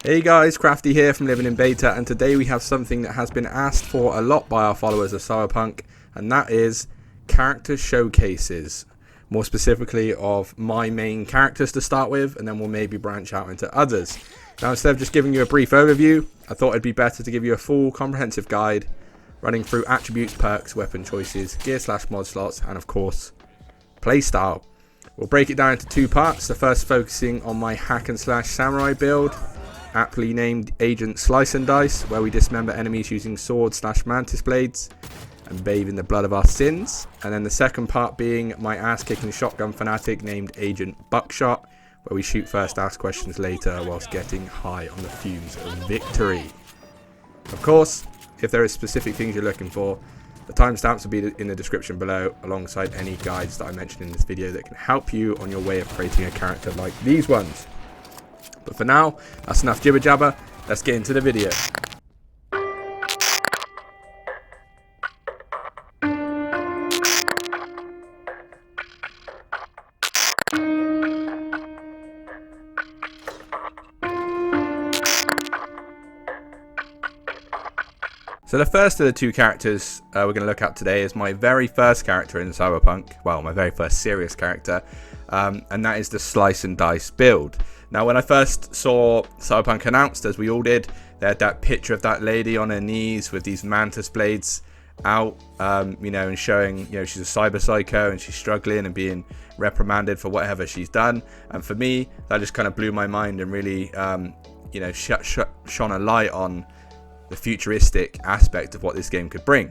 Hey guys, Crafty here from Living in Beta, and today we have something that has been asked for a lot by our followers of Cyberpunk, and that is character showcases. More specifically of my main characters to start with, and then we'll maybe branch out into others. Now, instead of just giving you a brief overview, I thought it'd be better to give you a full comprehensive guide running through attributes, perks, weapon choices, gear/mod slots, and of course, playstyle. We'll break it down into two parts, the first focusing on my hack and slash samurai build, aptly named Agent Slice and Dice, where we dismember enemies using sword/mantis blades and bathe in the blood of our sins. And then the second part being my ass-kicking shotgun fanatic named Agent Buckshot, where we shoot first, ask questions later, whilst getting high on the fumes of victory. Of course, if there is specific things you're looking for, the timestamps will be in the description below, alongside any guides that I mentioned in this video that can help you on your way of creating a character like these ones. But for now, that's enough jibber jabber. Let's get into the video. So the first of the two characters we're going to look at today is my very first character in Cyberpunk. Well, my very first serious character. And that is the Slice and Dice build. Now, when I first saw Cyberpunk announced, as we all did, they had that picture of that lady on her knees with these mantis blades out, and showing, she's a cyber psycho and she's struggling and being reprimanded for whatever she's done. And for me, that just kind of blew my mind and really, shone a light on the futuristic aspect of what this game could bring.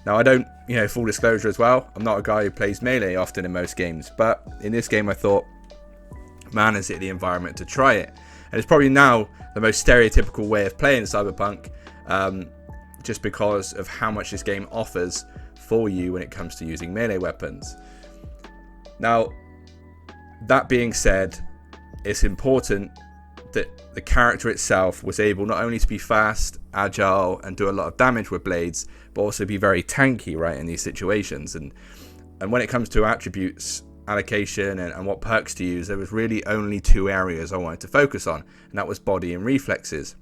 Now, I don't, full disclosure as well, I'm not a guy who plays melee often in most games, but in this game I thought, man, is it the environment to try it. And it's probably now the most stereotypical way of playing Cyberpunk, just because of how much this game offers for you when it comes to using melee weapons. Now, that being said, it's important that the character itself was able not only to be fast, agile, and do a lot of damage with blades, but also be very tanky, right, in these situations. And when it comes to attributes allocation and what perks to use, there was really only two areas I wanted to focus on, and that was body and reflexes.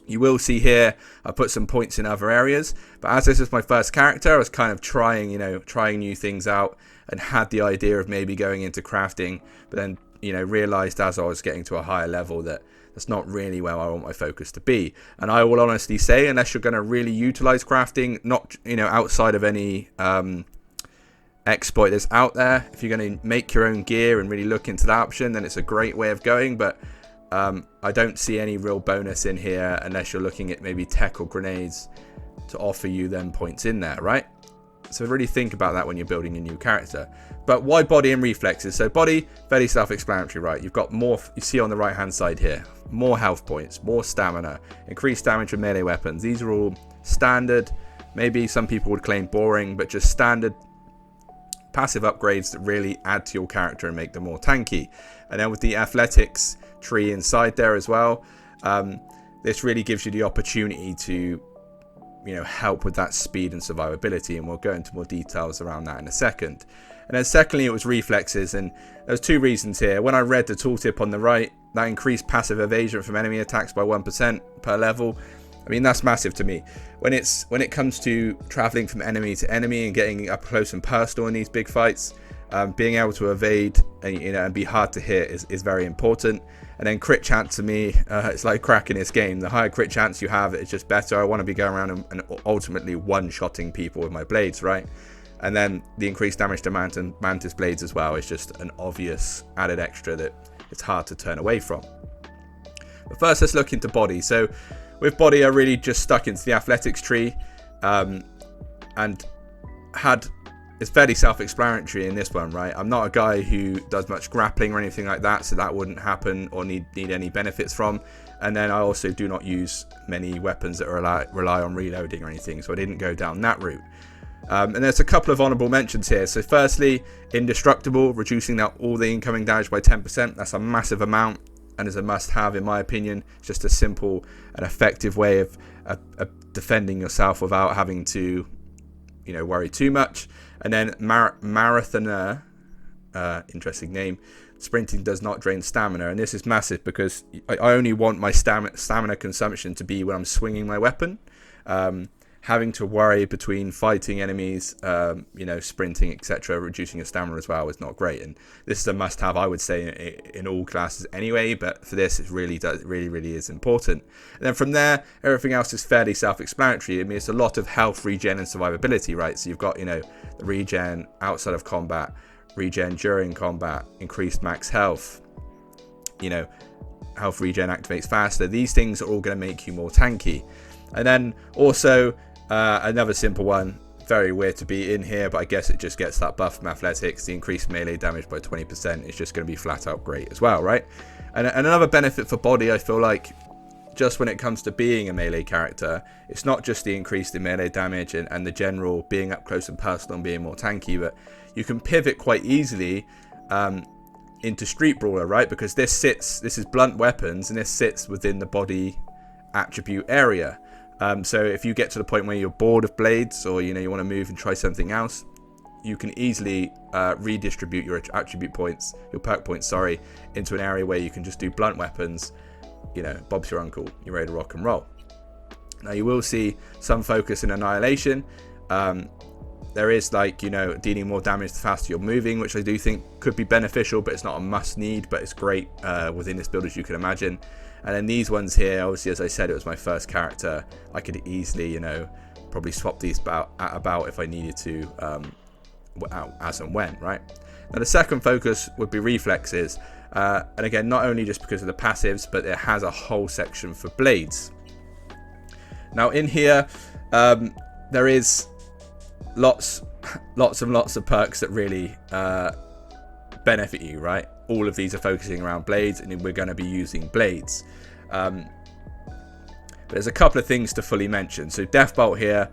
You will see here I put some points in other areas, but as this is my first character, I was kind of trying new things out, and had the idea of maybe going into crafting, but then realized as I was getting to a higher level that that's not really where I want my focus to be. And I will honestly say, unless you're going to really utilize crafting, not outside of any exploit that's out there, if you're going to make your own gear and really look into that option, then it's a great way of going. But I don't see any real bonus in here unless you're looking at maybe tech or grenades to offer you them points in there, right? So really think about that when you're building a new character. But why body and reflexes? So body, fairly self-explanatory, right? You've got more, you see on the right hand side here, more health points, more stamina, increased damage with melee weapons. These are all standard, maybe some people would claim boring, but just standard passive upgrades that really add to your character and make them more tanky. And then with the athletics tree inside there as well, this really gives you the opportunity to help with that speed and survivability, and we'll go into more details around that in a second. And then secondly, it was reflexes, and there's two reasons here. When I read the tooltip on the right, that increased passive evasion from enemy attacks by 1% per level. I mean, that's massive to me. When it comes to traveling from enemy to enemy and getting up close and personal in these big fights, being able to evade and be hard to hit is very important. And then crit chance to me, it's like cracking this game. The higher crit chance you have, it's just better. I want to be going around and ultimately one-shotting people with my blades, right? And then the increased damage to mantis blades as well is just an obvious added extra that it's hard to turn away from. But first, let's look into body. So with body, I really just stuck into the athletics tree, and it's fairly self-explanatory in this one, right? I'm not a guy who does much grappling or anything like that, so that wouldn't happen or need any benefits from. And then I also do not use many weapons that rely on reloading or anything, so I didn't go down that route. And there's a couple of honourable mentions here. So firstly, indestructible, reducing all the incoming damage by 10%. That's a massive amount and is a must-have in my opinion. It's just a simple and effective way of defending yourself without having to worry too much. And then marathoner, interesting name, sprinting does not drain stamina, and this is massive because I only want my stamina consumption to be when I'm swinging my weapon. Having to worry between fighting enemies, sprinting, etc., reducing your stamina as well is not great. And this is a must-have, I would say, in all classes anyway. But for this, it really is important. And then from there, everything else is fairly self-explanatory. I mean, it's a lot of health, regen, and survivability, right? So you've got, the regen outside of combat, regen during combat, increased max health. Health regen activates faster. These things are all going to make you more tanky. And then also another simple one, very weird to be in here, but I guess it just gets that buff from athletics. The increased melee damage by 20% is just going to be flat out great as well, right? And another benefit for body, I feel like, just when it comes to being a melee character, it's not just the increase in melee damage and the general being up close and personal and being more tanky, but you can pivot quite easily into Street Brawler, right? Because this is blunt weapons, and this sits within the body attribute area. So if you get to the point where you're bored of blades, or you want to move and try something else, you can easily redistribute your attribute points, your perk points, into an area where you can just do blunt weapons. Bob's your uncle, you're ready to rock and roll. Now you will see some focus in Annihilation. There is dealing more damage the faster you're moving, which I do think could be beneficial, but it's not a must need, but it's great within this build, as you can imagine. And then these ones here, obviously, as I said, it was my first character. I could easily, probably swap these about if I needed to, as and when, right? Now, the second focus would be reflexes. And again, not only just because of the passives, but it has a whole section for blades. Now, in here, there is lots and lots of perks that really benefit you, right? All of these are focusing around blades, and we're going to be using blades. But there's a couple of things to fully mention. So Death Bolt here,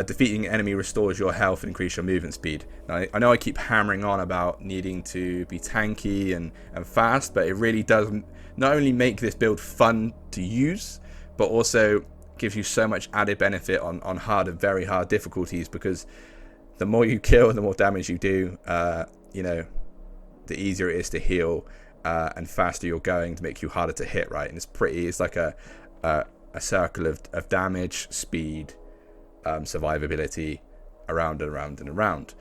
defeating an enemy restores your health and increase your movement speed. Now, I know I keep hammering on about needing to be tanky and fast, but it really does not only make this build fun to use, but also gives you so much added benefit on hard and very hard difficulties, because the more you kill, the more damage you do, the easier it is to heal, and faster you're going to make you harder to hit, right? And it's like a circle of damage, speed, survivability, around and around and around.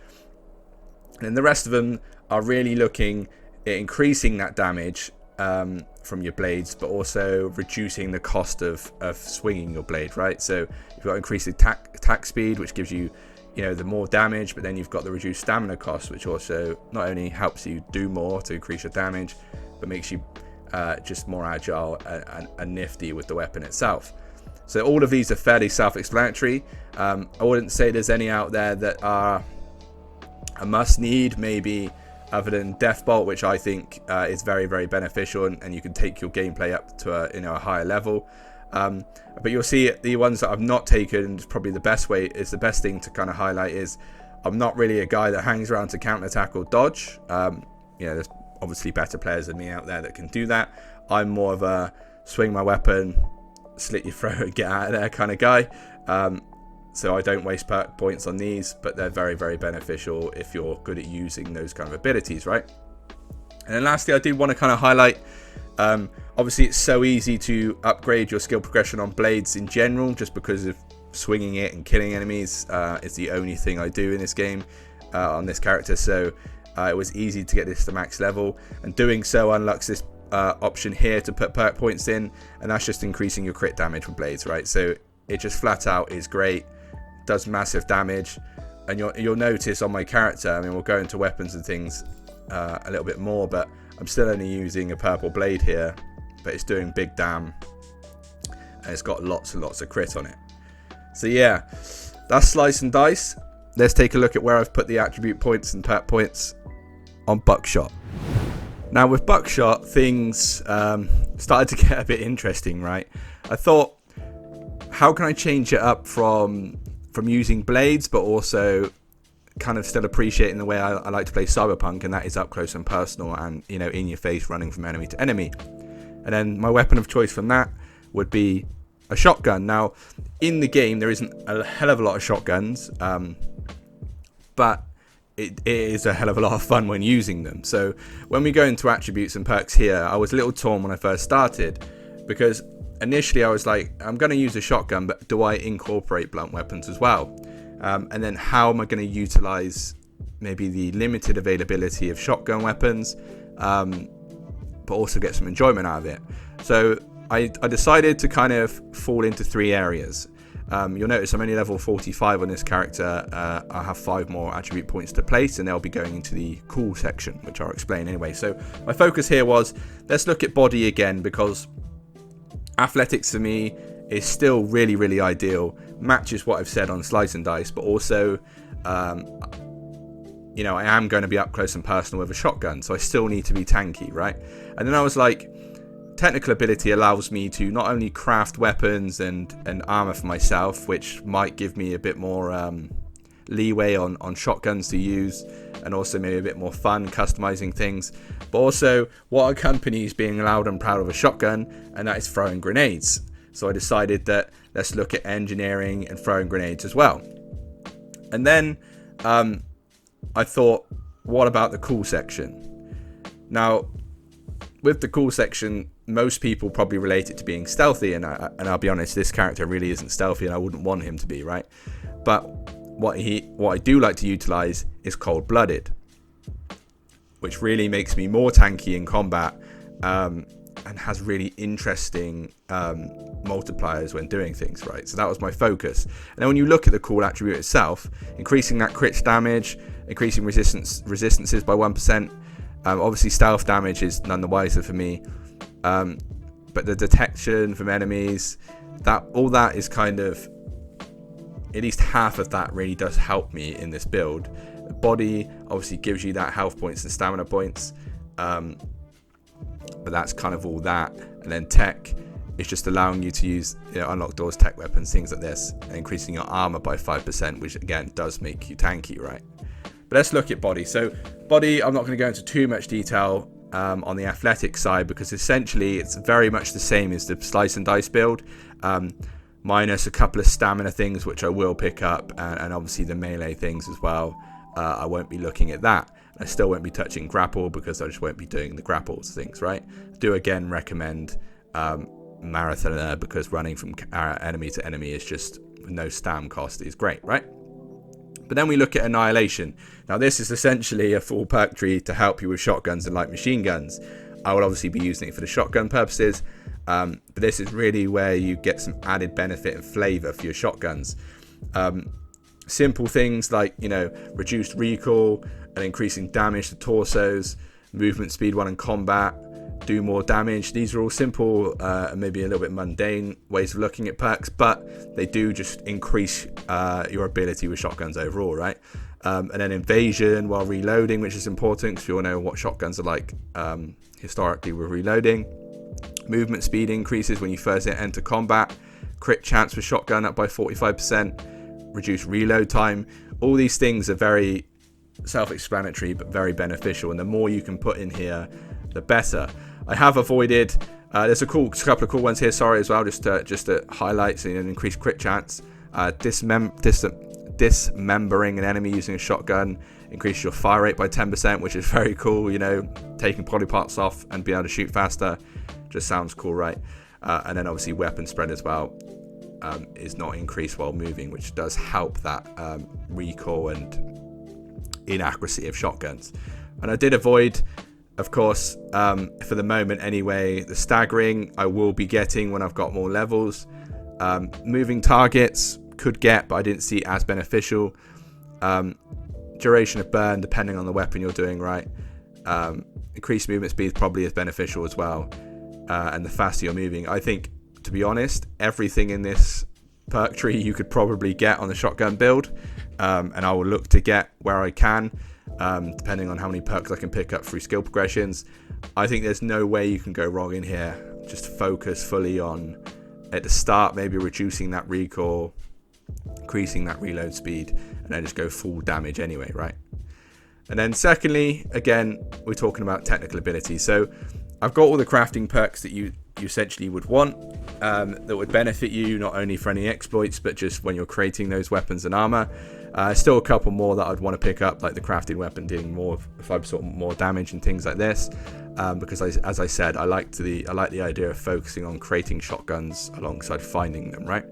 And then the rest of them are really looking at increasing that damage from your blades, but also reducing the cost of swinging your blade, right? So you've got increased attack speed, which gives you the more damage, but then you've got the reduced stamina cost, which also not only helps you do more to increase your damage, but makes you just more agile and nifty with the weapon itself. So all of these are fairly self-explanatory. I wouldn't say there's any out there that are a must-need, maybe other than Death Bolt, which I think is very, very beneficial, and you can take your gameplay up to a higher level. But you'll see the ones that I've not taken, probably the best thing to kind of highlight is I'm not really a guy that hangs around to counter-attack or dodge. There's obviously better players than me out there that can do that. I'm more of a swing my weapon, slit your throat and get out of there kind of guy. So I don't waste perk points on these, but they're very, very beneficial if you're good at using those kind of abilities, right? And then lastly, I do want to kind of highlight, obviously it's so easy to upgrade your skill progression on blades in general, just because of swinging it and killing enemies is the only thing I do in this game on this character. So it was easy to get this to max level, and doing so unlocks this option here to put perk points in, and that's just increasing your crit damage with blades, right? So it just flat out is great, does massive damage. And you'll notice on my character, I mean, we'll go into weapons and things a little bit more, but I'm still only using a purple blade here, but it's doing big damn, and it's got lots and lots of crit on it. So yeah, that's Slice and Dice. Let's take a look at where I've put the attribute points and perk points on Buckshot. Now with Buckshot, things started to get a bit interesting, right? I thought, how can I change it up from using blades, but also kind of still appreciating the way I like to play Cyberpunk, and that is up close and personal and, in your face, running from enemy to enemy. And then my weapon of choice from that would be a shotgun. Now, in the game, there isn't a hell of a lot of shotguns, but it is a hell of a lot of fun when using them. So when we go into attributes and perks here, I was a little torn when I first started, because initially I was like, I'm going to use a shotgun, but do I incorporate blunt weapons as well? And then how am I going to utilize maybe the limited availability of shotgun weapons, but also get some enjoyment out of it? So I decided to kind of fall into 3 areas. You'll notice I'm only level 45 on this character. I have 5 more attribute points to place, and they'll be going into the cool section, which I'll explain anyway. So my focus here was, let's look at body again, because athletics for me is still really, really ideal. Matches what I've said on Slice and Dice, but also, you know, I am going to be up close and personal with a shotgun, so I still need to be tanky, right? And then I was like, technical ability allows me to not only craft weapons and armor for myself, which might give me a bit more leeway on shotguns to use, and also maybe a bit more fun customizing things, but also what a company is being loud and proud of a shotgun, and that is throwing grenades. So I decided that let's look at engineering and throwing grenades as well. And then I thought, what about the cool section? Now, with the cool section, most people probably relate it to being stealthy, and I'll be honest, this character really isn't stealthy, and I wouldn't want him to be, right? But what I do like to utilize is cold-blooded, which really makes me more tanky in combat, and has really interesting multipliers when doing things, right? So that was my focus. And then when you look at the cool attribute itself, increasing that crit damage, increasing resistances by 1%. Obviously stealth damage is none the wiser for me, but the detection from enemies, all that is kind of, at least half of that really does help me in this build. The body obviously gives you that health points and stamina points, but that's kind of all that. And then tech is just allowing you to use, you know, unlock doors, tech weapons, things like this, and increasing your armor by 5%, which again does make you tanky, right? But let's look at body. So body, I'm not going to go into too much detail on the athletic side, because essentially it's very much the same as the Slice and Dice build, minus a couple of stamina things which I will pick up, and obviously the melee things as well. I won't be looking at that. I still won't be touching grapple, because I just won't be doing the grapples things, right? I do again recommend Marathoner, because running from enemy to enemy is just no stam cost is great, right? But then we look at Annihilation. Now this is essentially a full perk tree to help you with shotguns and light machine guns. I will obviously be using it for the shotgun purposes, but this is really where you get some added benefit and flavor for your shotguns. Simple things like, you know, reduced recoil and increasing damage to torsos, movement speed while in combat, do more damage. These are all simple and maybe a little bit mundane ways of looking at perks, but they do just increase your ability with shotguns overall, right? And then invasion while reloading, which is important because you all know what shotguns are like historically with reloading. Movement speed increases when you first enter combat. Crit chance with shotgun up by 45%. Reduced reload time. All these things are very self-explanatory but very beneficial, and the more you can put in here, the better. I have avoided. There's a couple of cool ones here. Sorry as well, just to highlight, so an increased crit chance. Dismembering an enemy using a shotgun increases your fire rate by 10%, which is very cool. You know, taking body parts off and being able to shoot faster just sounds cool, right? And then obviously weapon spread as well is not increased while moving, which does help that recoil and inaccuracy of shotguns. And I did avoid, of course, for the moment anyway, the staggering. I will be getting when I've got more levels. Moving targets could get, but I didn't see it as beneficial. Duration of burn, depending on the weapon you're doing, right? Increased movement speed probably is beneficial as well. And the faster you're moving, I think, to be honest, everything in this perk tree you could probably get on the shotgun build, and I will look to get where I can, depending on how many perks I can pick up through skill progressions. I think there's no way you can go wrong in here. Just focus fully on, at the start, maybe reducing that recoil, increasing that reload speed, and then just go full damage anyway, right? And then secondly, again, we're talking about technical ability. So I've got all the crafting perks that you essentially would want. that would benefit you not only for any exploits, but just when you're creating those weapons and armor. Still a couple more that I'd want to pick up, like the crafted weapon dealing more 5% more damage and things like this, because as I said, I like the idea of focusing on creating shotguns alongside finding them, right?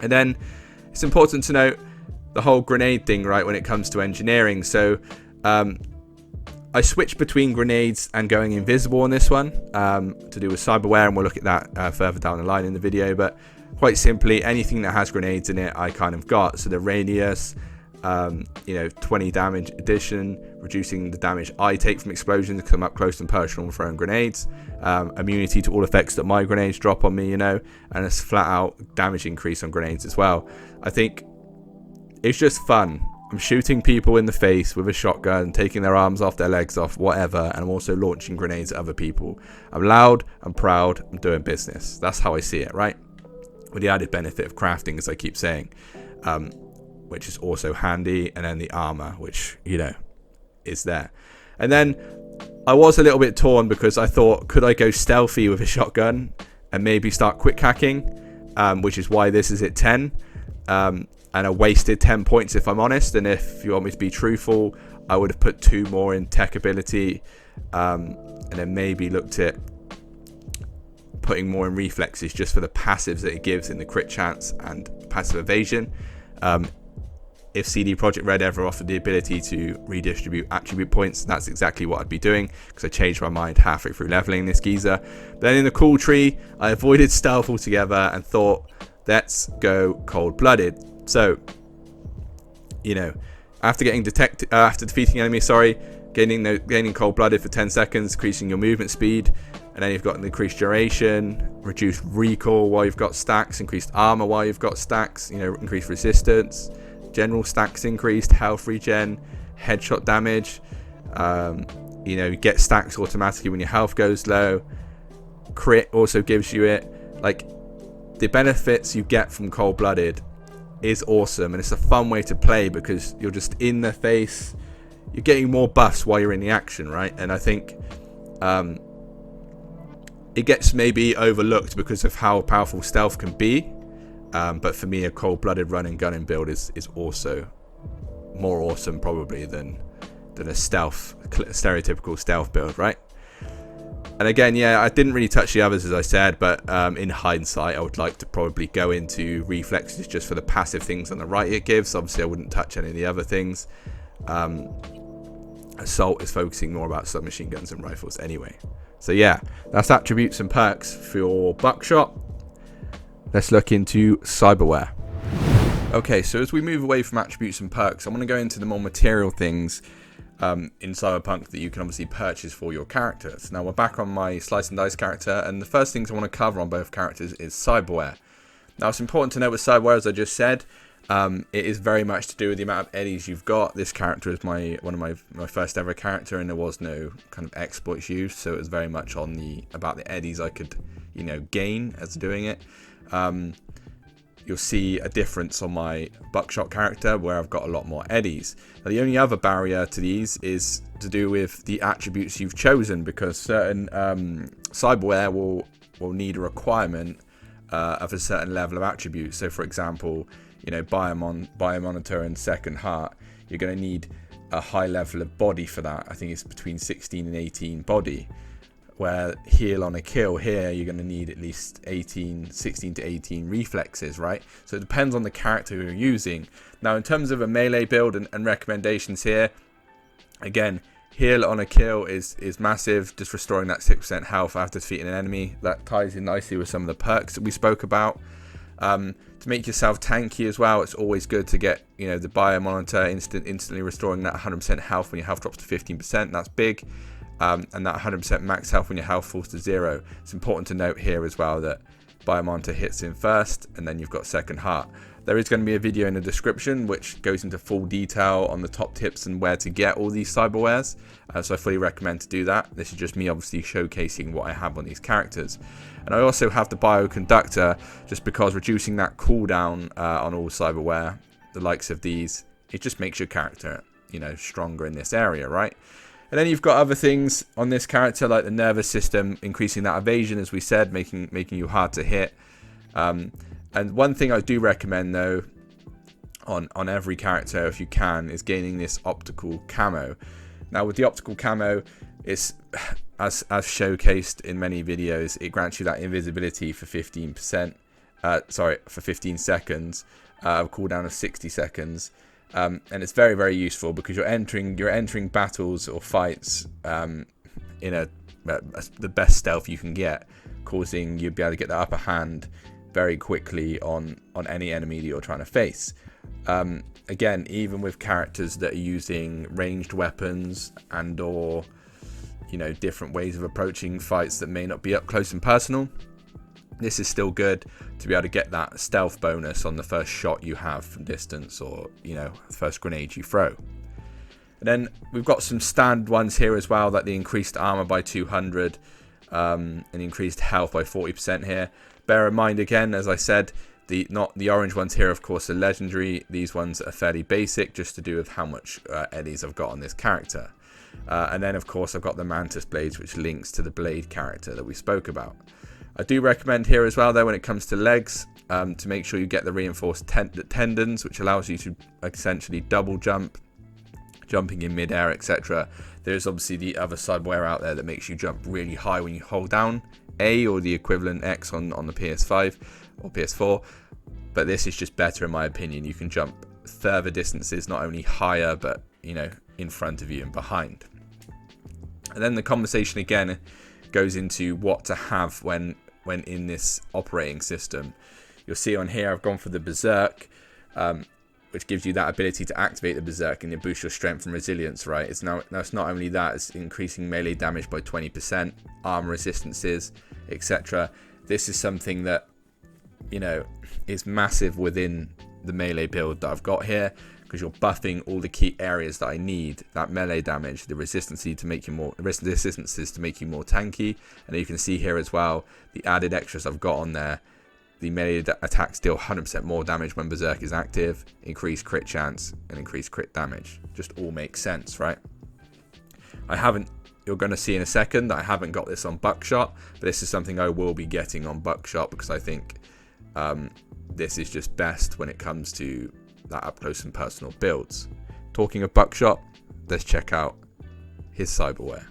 And then it's important to note the whole grenade thing, right, when it comes to engineering. So I switched between grenades and going invisible on this one, to do with Cyberware, and we'll look at that further down the line in the video. But quite simply, anything that has grenades in it, I kind of got. So the radius, 20 damage addition, reducing the damage I take from explosions because I'm up close and personal and throwing grenades. Immunity to all effects that my grenades drop on me, and a flat out damage increase on grenades as well. I think it's just fun. I'm shooting people in the face with a shotgun, taking their arms off, their legs off, whatever, and I'm also launching grenades at other people. I'm loud, I'm proud, I'm doing business. That's how I see it, right? With the added benefit of crafting, as I keep saying, which is also handy, and then the armor, which, is there. And then I was a little bit torn because I thought, could I go stealthy with a shotgun and maybe start quick hacking, which is why this is at 10. And I wasted 10 points, if I'm honest. And if you want me to be truthful, I would have put 2 more in tech ability, and then maybe looked at putting more in reflexes just for the passives that it gives in the crit chance and passive evasion. If CD Projekt Red ever offered the ability to redistribute attribute points, that's exactly what I'd be doing, because I changed my mind halfway through leveling this geezer. Then in the cool tree, I avoided stealth altogether and thought, let's go cold-blooded. So, after defeating enemies, gaining cold-blooded for 10 seconds, increasing your movement speed, and then you've got an increased duration, reduced recoil while you've got stacks, increased armor while you've got stacks, increased resistance, general stacks increased, health regen, headshot damage, you get stacks automatically when your health goes low. Crit also gives you it. Like, the benefits you get from cold-blooded is awesome, and it's a fun way to play because you're just in the face, you're getting more buffs while you're in the action, right? And I think it gets maybe overlooked because of how powerful stealth can be, but for me, a cold-blooded run and gunning build is also more awesome probably than a stereotypical stealth build, right? And again, I didn't really touch the others, as I said, but in hindsight, I would like to probably go into reflexes just for the passive things on the right it gives. Obviously, I wouldn't touch any of the other things. Assault is focusing more about submachine guns and rifles anyway. So that's attributes and perks for your buckshot. Let's look into Cyberware. Okay, so as we move away from attributes and perks, I want to go into the more material things in Cyberpunk that you can obviously purchase for your characters. Now we're back on my slice and dice character, and the first things I want to cover on both characters is Cyberware. Now it's important to note with Cyberware, as I just said, it is very much to do with the amount of eddies you've got. This character is one of my first ever character, and there was no kind of exploits used, so it was very much on about the eddies I could gain as doing it. You'll see a difference on my buckshot character where I've got a lot more eddies. Now, the only other barrier to these is to do with the attributes you've chosen, because certain Cyberware will need a requirement of a certain level of attributes. So for example, Biomonitor and Second Heart, you're going to need a high level of body for that. I think it's between 16 and 18 body. Where heal on a kill here, you're going to need at least 16 to 18 reflexes, right? So it depends on the character you're using. Now, in terms of a melee build and recommendations here, again, heal on a kill is massive, just restoring that 6% health after defeating an enemy. That ties in nicely with some of the perks that we spoke about. To make yourself tanky as well, it's always good to get the Biomonitor instantly restoring that 100% health when your health drops to 15%. That's big. And that 100% max health when your health falls to 0. It's important to note here as well that Biomonitor hits in first, and then you've got Second Heart. There is going to be a video in the description which goes into full detail on the top tips and where to get all these Cyberwares, so I fully recommend to do that. This is just me obviously showcasing what I have on these characters. And I also have the Bioconductor, just because reducing that cooldown on all Cyberware, the likes of these, it just makes your character stronger in this area, right? And then you've got other things on this character, like the nervous system, increasing that evasion, as we said, making you hard to hit. And one thing I do recommend, though, on every character, if you can, is gaining this optical camo. Now, with the optical camo, it's as showcased in many videos, it grants you that invisibility for 15%. For 15 seconds, cooldown of 60 seconds. And it's very, very useful because you're entering battles or fights in the best stealth you can get, causing you to be able to get the upper hand very quickly on any enemy that you're trying to face. Again, even with characters that are using ranged weapons and or different ways of approaching fights that may not be up close and personal, this is still good to be able to get that stealth bonus on the first shot you have from distance, or the first grenade you throw. And then we've got some standard ones here as well, like the increased armor by 200 and increased health by 40% here. Bear in mind, again, as I said, the orange ones here, of course, are legendary. These ones are fairly basic, just to do with how much eddies I've got on this character. And then, of course, I've got the Mantis Blades, which links to the Blade character that we spoke about. I do recommend here as well, though, when it comes to legs, to make sure you get the reinforced tendons, which allows you to essentially double jump, jumping in midair, etc. There's obviously the other Cyberware out there that makes you jump really high when you hold down A or the equivalent X on the PS5 or PS4, but this is just better in my opinion. You can jump further distances, not only higher, but in front of you and behind. And then the conversation again goes into what to have when in this operating system. You'll see on here I've gone for the Berserk, which gives you that ability to activate the Berserk and you boost your strength and resilience, right? It's not only that, it's increasing melee damage by 20%, armor resistances, etc. This is something that is massive within the melee build that I've got here, because you're buffing all the key areas that I need, that melee damage, the resistances to make you more tanky. And you can see here as well the added extras I've got on there. The melee attacks deal 100% more damage when Berserk is active, increased crit chance, and increased crit damage. Just all makes sense, right? You're going to see in a second that I haven't got this on Buckshot, but this is something I will be getting on Buckshot, because I think this is just best when it comes to that up close and personal builds. Talking of Buckshot, let's check out his Cyberware.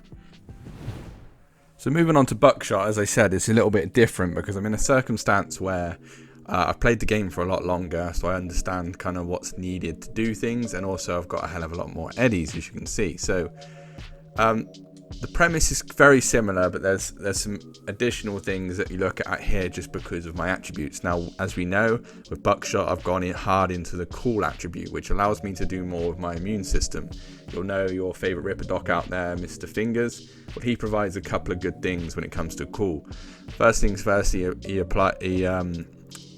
So moving on to Buckshot, as I said, it's a little bit different because I'm in a circumstance where I've played the game for a lot longer, so I understand kind of what's needed to do things, and also I've got a hell of a lot more eddies, as you can see. So the premise is very similar, but there's some additional things that you look at here just because of my attributes. Now, as we know, with Buckshot, I've gone hard into the cool attribute, which allows me to do more with my immune system. You'll know your favourite Ripper Doc out there, Mr. Fingers. Well, he provides a couple of good things when it comes to cool. First things first, he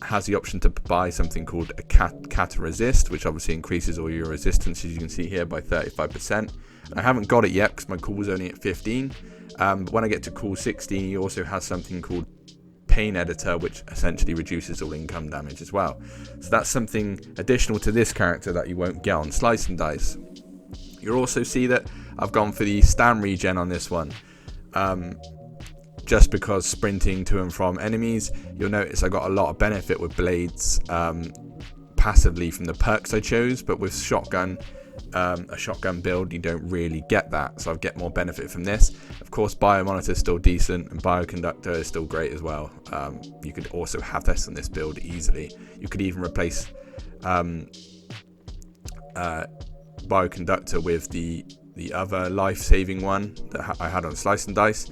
has the option to buy something called a Kata Resist, which obviously increases all your resistance, as you can see here, by 35%. I haven't got it yet because my cool is only at 15. But when I get to cool 16, he also has something called Pain Editor, which essentially reduces all income damage as well. So that's something additional to this character that you won't get on Slice and Dice. You'll also see that I've gone for the Stam regen on this one. Just because sprinting to and from enemies, you'll notice I got a lot of benefit with blades passively from the perks I chose, but with shotgun, a shotgun build, you don't really get that, so I get more benefit from this. Of course, Biomonitor is still decent, and Bioconductor is still great as well. You could also have this on this build easily. You could even replace Bioconductor with the other life-saving one that I had on Slice and Dice,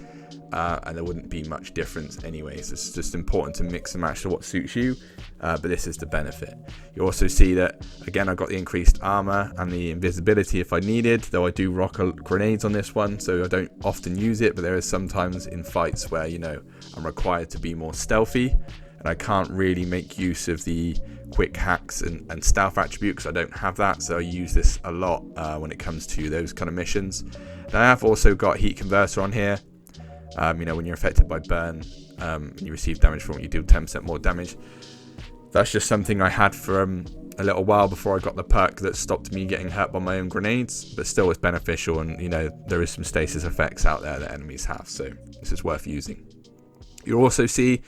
and there wouldn't be much difference anyway. So it's just important to mix and match to what suits you, but this is the benefit. You also see that again I've got the increased armor and the invisibility if I needed, though I do rock grenades on this one, so I don't often use it, but there is sometimes in fights where I'm required to be more stealthy and I can't really make use of the quick hacks and stealth attribute because I don't have that, so I use this a lot when it comes to those kind of missions. Now I have also got Heat Converter on here. When you're affected by burn and you receive damage from it, you deal 10% more damage. That's just something I had from a little while before I got the perk that stopped me getting hurt by my own grenades, but still it's beneficial, and there is some stasis effects out there that enemies have, so this is worth using. You'll also see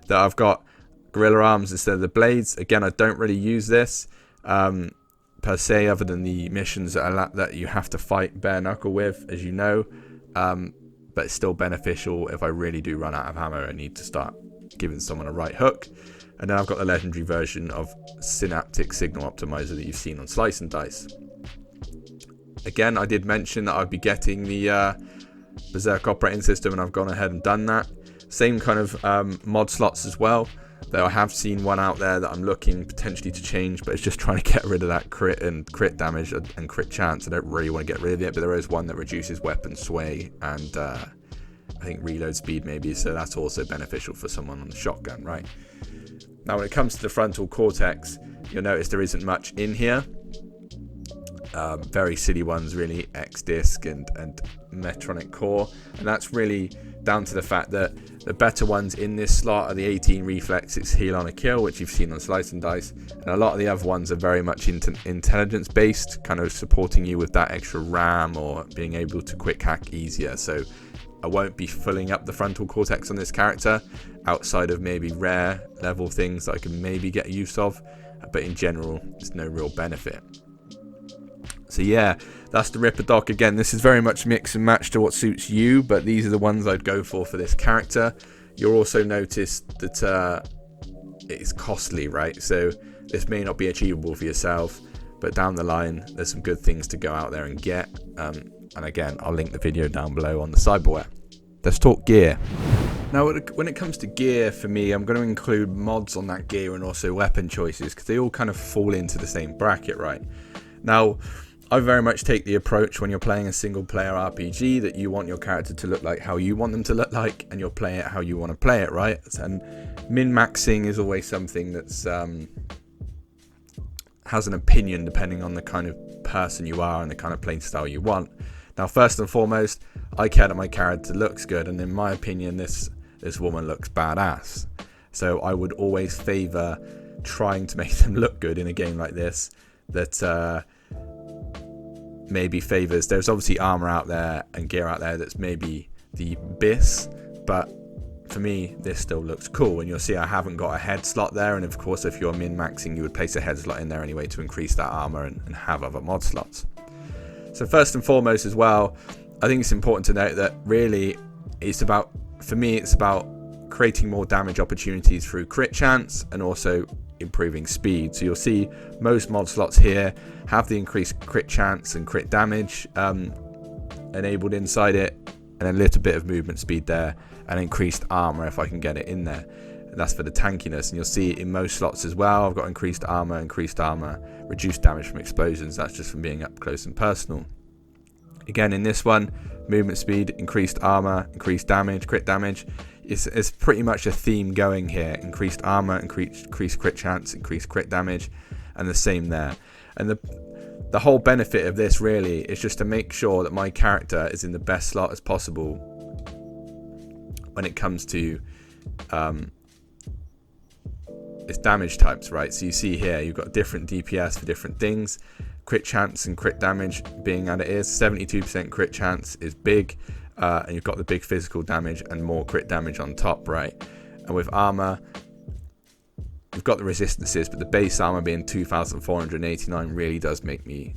that I've got gorilla arms instead of the blades. Again, I don't really use this per se, other than the missions that you have to fight bare knuckle with, as you know, but it's still beneficial if I really do run out of ammo and need to start giving someone a right hook. And then I've got the legendary version of Synaptic Signal Optimizer that you've seen on Slice and Dice. Again, I did mention that I'd be getting the Berserk operating system, and I've gone ahead and done that. Same kind of mod slots as well, though I have seen one out there that I'm looking potentially to change, but it's just trying to get rid of that crit damage and crit chance. I don't really want to get rid of it, but there is one that reduces weapon sway and I think reload speed maybe, so that's also beneficial for someone on the shotgun, right? Now, when it comes to the frontal cortex, you'll notice there isn't much in here. Very silly ones, really, X-Disc and Metronic Core. And that's really down to the fact that the better ones in this slot are the 18 Reflex, 6 Heal on a Kill, which you've seen on Slice and Dice. And a lot of the other ones are very much intelligence-based, kind of supporting you with that extra RAM or being able to quick hack easier. So I won't be filling up the frontal cortex on this character, outside of maybe rare level things that I can maybe get use of, but in general there's no real benefit. So yeah, that's the Ripper Doc. Again, this is very much mix and match to what suits you, but these are the ones I'd go for this character. You'll also notice that it's costly, right? So this may not be achievable for yourself, but down the line there's some good things to go out there and get. And again, I'll link the video down below on the Cyberware. Let's talk gear. Now, when it comes to gear, for me, I'm going to include mods on that gear and also weapon choices, because they all kind of fall into the same bracket, right? Now, I very much take the approach when you're playing a single player RPG that you want your character to look like how you want them to look like, and you'll play it how you want to play it, right? And min-maxing is always something that's has an opinion depending on the kind of person you are and the kind of play style you want. Now, first and foremost, I care that my character looks good, and in my opinion, this woman looks badass. So I would always favour trying to make them look good in a game like this. That maybe favours. There's obviously armour out there and gear out there that's maybe the BIS, but for me, this still looks cool. And you'll see I haven't got a head slot there, and of course, if you're min-maxing, you would place a head slot in there anyway to increase that armour and have other mod slots. So first and foremost as well, I think it's important to note that really it's about, for me, it's about creating more damage opportunities through crit chance and also improving speed. So you'll see most mod slots here have the increased crit chance and crit damage enabled inside it, and a little bit of movement speed there, and increased armor if I can get it in there. And that's for the tankiness, and you'll see in most slots as well I've got increased armor, reduced damage from explosions. That's just from being up close and personal. Again, in this one, movement speed, increased armor, increased damage, crit damage. It's pretty much a theme going here. Increased armor, increased crit chance, increased crit damage, and the same there. And the whole benefit of this really is just to make sure that my character is in the best slot as possible when it comes to its damage types, right? So you see here you've got different DPS for different things. Crit chance and crit damage being as it is, 72% crit chance is big, and you've got the big physical damage and more crit damage on top, right? And with armor, you've got the resistances, but the base armor being 2,489 really does make me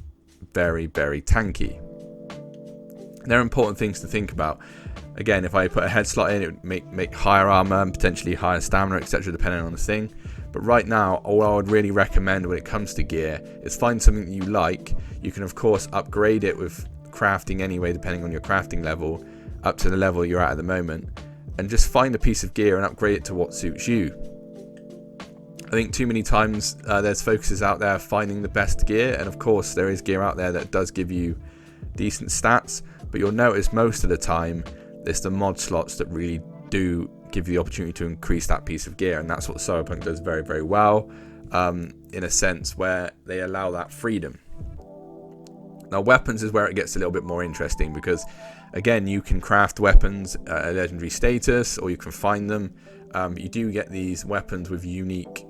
very, very tanky. There are important things to think about. Again, if I put a head slot in, it would make higher armor and potentially higher stamina, etc., depending on the thing. But right now, all I would really recommend when it comes to gear is find something that you like. You can, of course, upgrade it with crafting anyway, depending on your crafting level, up to the level you're at the moment. And just find a piece of gear and upgrade it to what suits you. I think too many times there's focuses out there finding the best gear. And of course, there is gear out there that does give you decent stats. But you'll notice most of the time, it's the mod slots that really do give you the opportunity to increase that piece of gear, and that's what Cyberpunk does very, very well, in a sense where they allow that freedom. Now, weapons is where it gets a little bit more interesting, because again, you can craft weapons at a legendary status, or you can find them. You do get these weapons with unique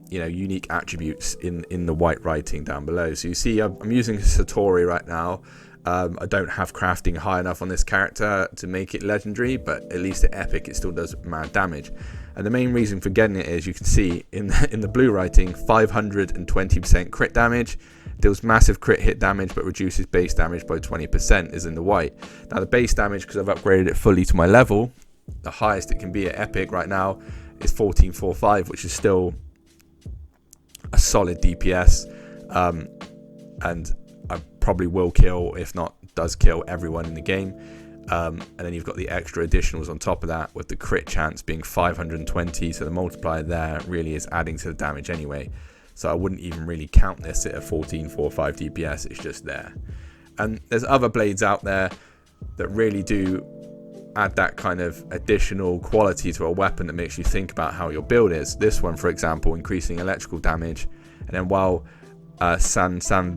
unique attributes in the white writing down below. So you see I'm using Satori right now. I don't have crafting high enough on this character to make it legendary, but at least at epic it still does mad damage. And the main reason for getting it is you can see in the blue writing 520% crit damage, deals massive crit hit damage but reduces base damage by 20% is in the white. Now the base damage, because I've upgraded it fully to my level, the highest it can be at epic right now is 1445, which is still a solid DPS, and I probably will kill, if not does kill, everyone in the game. And then you've got the extra additionals on top of that, with the crit chance being 520, so the multiplier there really is adding to the damage anyway. So I wouldn't even really count this at a 1445 DPS, it's just there. And there's other blades out there that really do add that kind of additional quality to a weapon that makes you think about how your build is. This one, for example, increasing electrical damage, and then while Sandivistan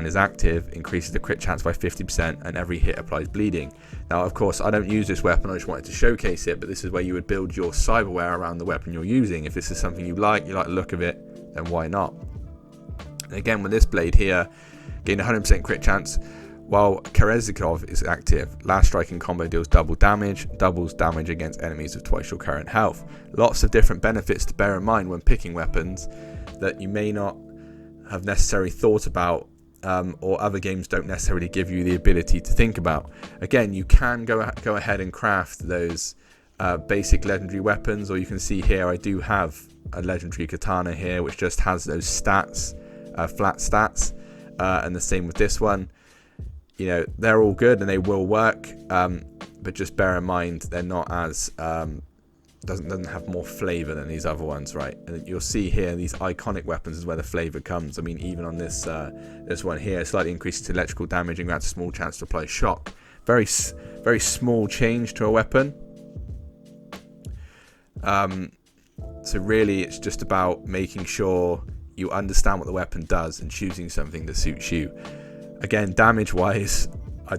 is active, increases the crit chance by 50%, and every hit applies bleeding. Now, of course, I don't use this weapon, I just wanted to showcase it, but this is where you would build your cyberware around the weapon you're using. If this is something you like the look of it, then why not? And again, with this blade here, gain 100% crit chance. While Kerezikov is active, last striking combo deals doubles damage against enemies of twice your current health. Lots of different benefits to bear in mind when picking weapons that you may not have necessarily thought about, or other games don't necessarily give you the ability to think about. Again, you can go ahead and craft those basic legendary weapons, or you can see here I do have a legendary katana here which just has those stats, flat stats, and the same with this one. They're all good and they will work, but just bear in mind they're not as doesn't have more flavor than these other ones, right? And you'll see here these iconic weapons is where the flavor comes. I mean, even on this one here, slightly increases electrical damage and grants a small chance to apply shock. Very small change to a weapon. So really it's just about making sure you understand what the weapon does and choosing something that suits you. Again, damage wise, I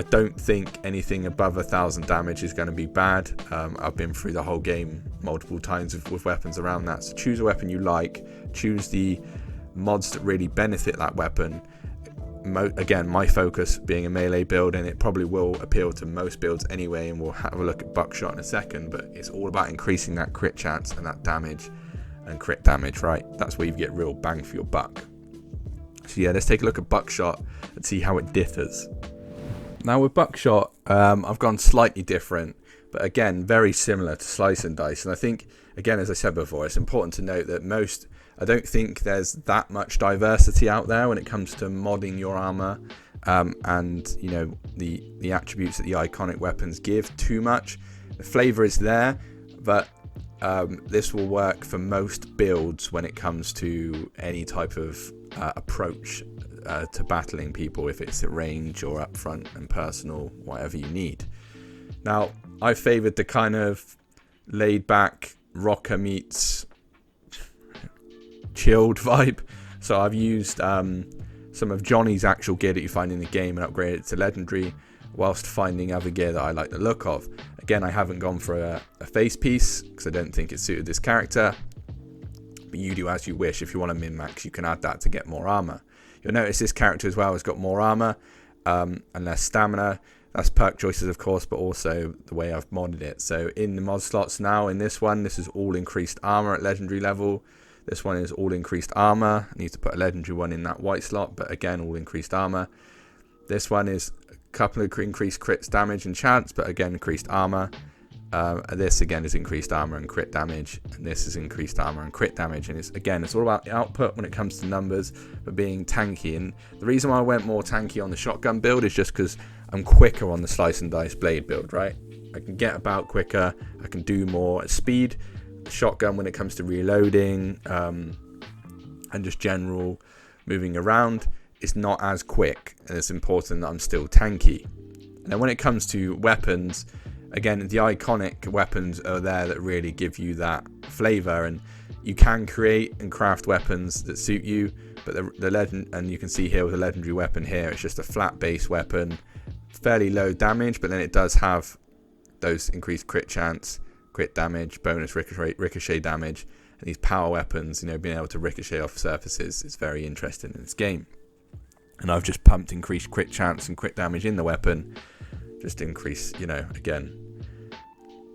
don't think anything above 1,000 damage is going to be bad. I've been through the whole game multiple times with weapons around that. So choose a weapon you like, choose the mods that really benefit that weapon. Again, my focus being a melee build, and it probably will appeal to most builds anyway, and we'll have a look at buckshot in a second, but it's all about increasing that crit chance and that damage and crit damage, right? That's where you get real bang for your buck. So yeah, let's take a look at buckshot and see how it differs. Now with buckshot, I've gone slightly different, but again, very similar to slice and dice. And I think, again, as I said before, it's important to note that I don't think there's that much diversity out there when it comes to modding your armor, and the attributes that the iconic weapons give too much. The flavor is there, but this will work for most builds when it comes to any type of approach to battling people, if it's at range or up front and personal, whatever you need. Now, I favoured the kind of laid back rocker meets chilled vibe, so I've used some of Johnny's actual gear that you find in the game and upgraded it to legendary, whilst finding other gear that I like the look of. Again, I haven't gone for a face piece because I don't think it suited this character, but you do as you wish. If you want to min-max, you can add that to get more armor. You'll notice this character as well has got more armor and less stamina. That's perk choices, of course, but also the way I've modded it. So in the mod slots now, in this one, this is all increased armor at legendary level. This one is all increased armor. I need to put a legendary one in that white slot, but again, all increased armor. This one is a couple of increased crits damage and chance, but again, increased armor. This again is increased armor and crit damage, and this is increased armor and crit damage, and it's all about the output when it comes to numbers, but being tanky. And the reason why I went more tanky on the shotgun build is just because I'm quicker on the slice and dice blade build, right? I can get about quicker, I can do more at speed. The shotgun, when it comes to reloading and just general moving around, is not as quick, and it's important that I'm still tanky. And then when it comes to weapons, again, the iconic weapons are there that really give you that flavor, and you can create and craft weapons that suit you, but the legend, and you can see here with a legendary weapon here, it's just a flat base weapon, fairly low damage, but then it does have those increased crit chance, crit damage, bonus ricochet damage, And these power weapons, being able to ricochet off surfaces is very interesting in this game. And I've just pumped increased crit chance and crit damage in the weapon, just to increase, again,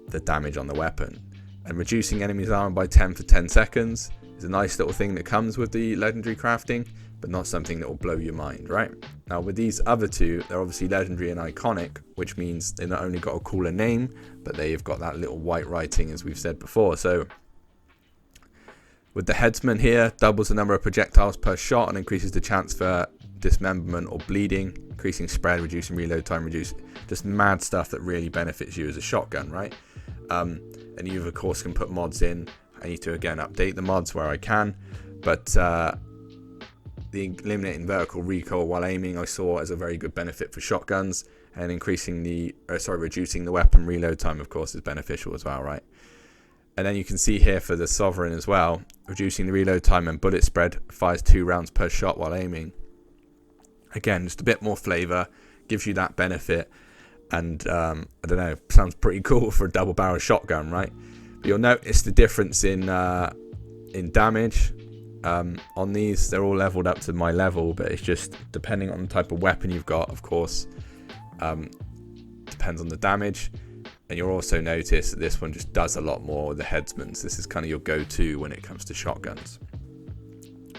the damage on the weapon. And reducing enemies' armor by 10 for 10 seconds is a nice little thing that comes with the legendary crafting, but not something that will blow your mind, right? Now with these other two, they're obviously legendary and iconic, which means they not only got a cooler name, but they've got that little white writing, as we've said before. So with the headsman here, doubles the number of projectiles per shot and increases the chance for dismemberment or bleeding, increasing spread, reducing reload time, just mad stuff that really benefits you as a shotgun, right? And you of course can put mods in. I need to again update the mods where I can, but the eliminating vertical recoil while aiming I saw as a very good benefit for shotguns, and reducing the weapon reload time of course is beneficial as well, right? And then you can see here for the Sovereign as well, reducing the reload time and bullet spread, fires 2 rounds per shot while aiming. Again, just a bit more flavor, gives you that benefit, and I don't know, sounds pretty cool for a double barrel shotgun, right? But you'll notice the difference in damage on these. They're all leveled up to my level, but it's just depending on the type of weapon you've got, of course, depends on the damage. And you'll also notice that this one just does a lot more with the headsman. So this is kind of your go-to when it comes to shotguns.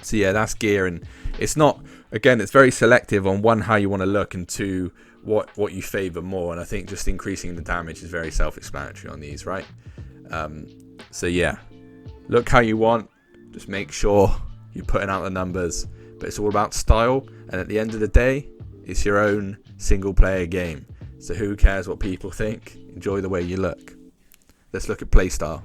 So yeah, that's gear, and it's not, again, it's very selective on one, how you want to look, and two, what you favor more. And I think just increasing the damage is very self-explanatory on these, right? So yeah, look how you want, just make sure you're putting out the numbers, but it's all about style, and at the end of the day, it's your own single player game. So who cares what people think? Enjoy the way you look. Let's look at playstyle.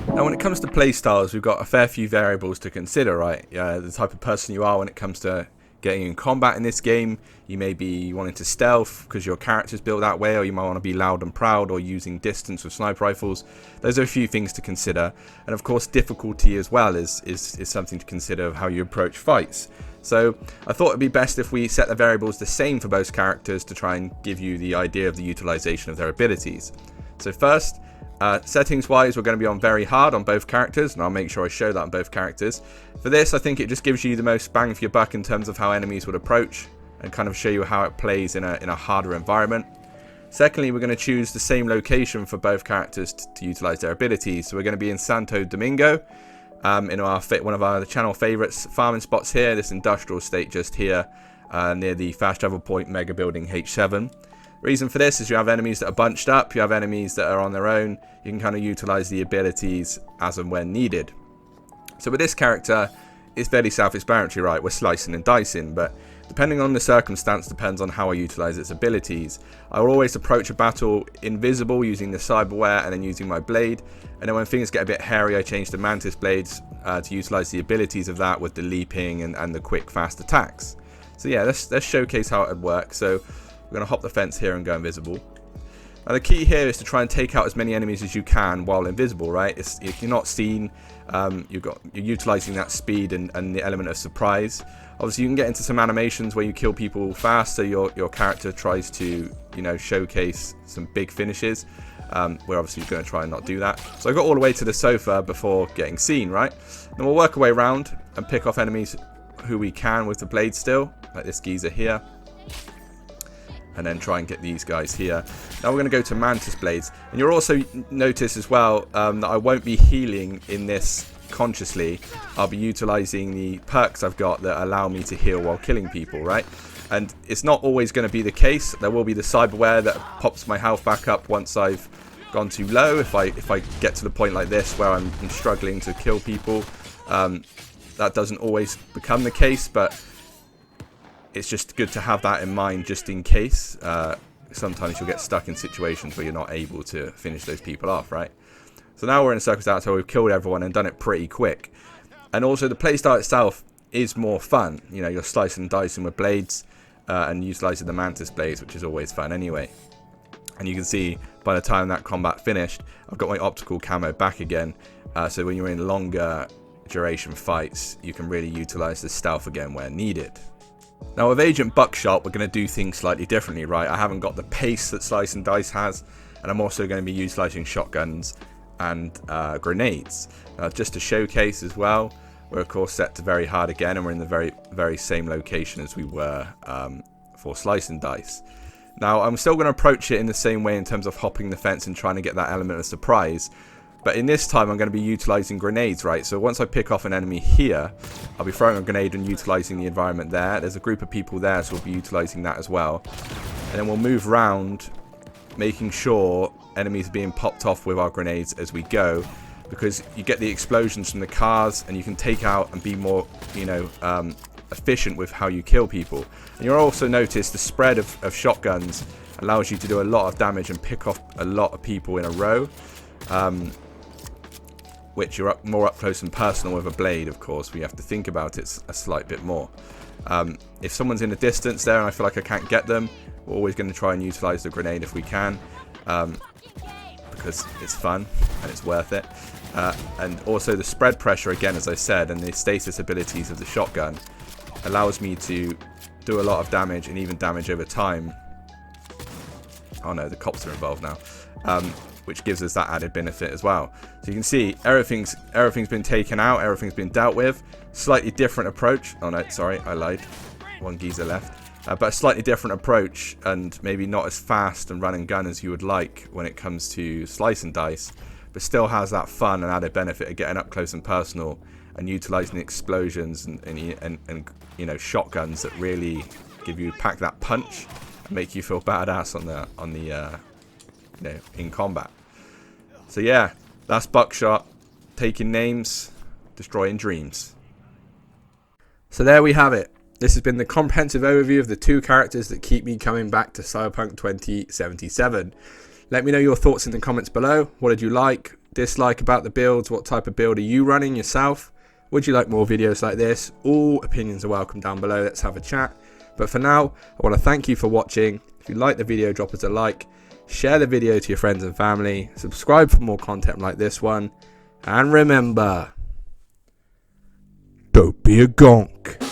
Now when it comes to playstyles, we've got a fair few variables to consider, right? The type of person you are when it comes to getting in combat in this game. You may be wanting to stealth because your character's built that way, or you might want to be loud and proud, or using distance with sniper rifles. Those are a few things to consider. And of course difficulty as well is something to consider of how you approach fights. So I thought it'd be best if we set the variables the same for both characters to try and give you the idea of the utilization of their abilities. So first, settings wise, we're going to be on very hard on both characters, and I'll make sure I show that on both characters. For this, I think it just gives you the most bang for your buck in terms of how enemies would approach, and kind of show you how it plays in a harder environment. Secondly, we're going to choose the same location for both characters to utilize their abilities. So we're going to be in Santo, Domingo, in one of our channel favorites farming spots here, this industrial estate just here, near the fast travel point mega building H7. Reason for this is you have enemies that are bunched up, you have enemies that are on their own. You can kind of utilize the abilities as and when needed. So with this character, it's fairly self-explanatory, right? We're slicing and dicing, but depending on the circumstance, depends on how I utilize its abilities. I will always approach a battle invisible using the Cyberware and then using my blade. And then when things get a bit hairy, I change to Mantis blades to utilize the abilities of that with the leaping and the quick, fast attacks. So yeah, let's showcase how it would work. So we're going to hop the fence here and go invisible. Now the key here is to try and take out as many enemies as you can while invisible, right? If you're not seen, you're utilizing that speed and the element of surprise. Obviously you can get into some animations where you kill people fast, so your character tries to, showcase some big finishes. We're obviously going to try and not do that. So I got all the way to the sofa before getting seen, right? Then we'll work our way around and pick off enemies who we can with the blade still, like this geezer here. And then try and get these guys here. Now we're going to go to Mantis blades, and you'll also notice as well that I won't be healing in this consciously. I'll be utilizing the perks I've got that allow me to heal while killing people, right? And it's not always going to be the case. There will be the Cyberware that pops my health back up once I've gone too low. If I get to the point like this where I'm struggling to kill people, that doesn't always become the case, but it's just good to have that in mind just in case. Sometimes you'll get stuck in situations where you're not able to finish those people off, right? So now we're in a circumstance where we've killed everyone and done it pretty quick. And also the playstyle itself is more fun. You're slicing and dicing with blades and utilizing the Mantis blades, which is always fun anyway. And you can see by the time that combat finished, I've got my optical camo back again. So when you're in longer duration fights, you can really utilize the stealth again where needed. Now with Agent Buckshot, we're going to do things slightly differently, right? I haven't got the pace that Slice and Dice has, and I'm also going to be utilizing shotguns and grenades. Now, just to showcase as well, we're of course set to very hard again, and we're in the very same location as we were for Slice and Dice. Now, I'm still going to approach it in the same way in terms of hopping the fence and trying to get that element of surprise. But in this time, I'm going to be utilizing grenades, right? So once I pick off an enemy here, I'll be throwing a grenade and utilizing the environment there. There's a group of people there, so we'll be utilizing that as well. And then we'll move around, making sure enemies are being popped off with our grenades as we go. Because you get the explosions from the cars, and you can take out and be more, efficient with how you kill people. And you'll also notice the spread of shotguns allows you to do a lot of damage and pick off a lot of people in a row, which you're more up close and personal with a blade. Of course, we have to think about it a slight bit more. If someone's in the distance there and I feel like I can't get them, we're always going to try and utilize the grenade if we can, because it's fun and it's worth it. And also the spread pressure, again, as I said, and the stasis abilities of the shotgun allows me to do a lot of damage, and even damage over time. Oh no, the cops are involved now, which gives us that added benefit as well. So you can see everything's been taken out, everything's been dealt with. Slightly different approach. Oh no, sorry, I lied. One geezer left. But a slightly different approach, and maybe not as fast and run and gun as you would like when it comes to Slice and Dice, but still has that fun and added benefit of getting up close and personal and utilizing the explosions and shotguns that really pack that punch and make you feel badass on the in combat. So yeah, that's Buckshot, taking names, destroying dreams. So there we have it. This has been the comprehensive overview of the 2 characters that keep me coming back to Cyberpunk 2077. Let me know your thoughts in the comments below. What did you like, dislike about the builds? What type of build are you running yourself? Would you like more videos like this? All opinions are welcome down below. Let's have a chat. But for now, I want to thank you for watching. If you like the video, drop us a like. Share the video to your friends and family. Subscribe for more content like this one. And remember, don't be a gonk.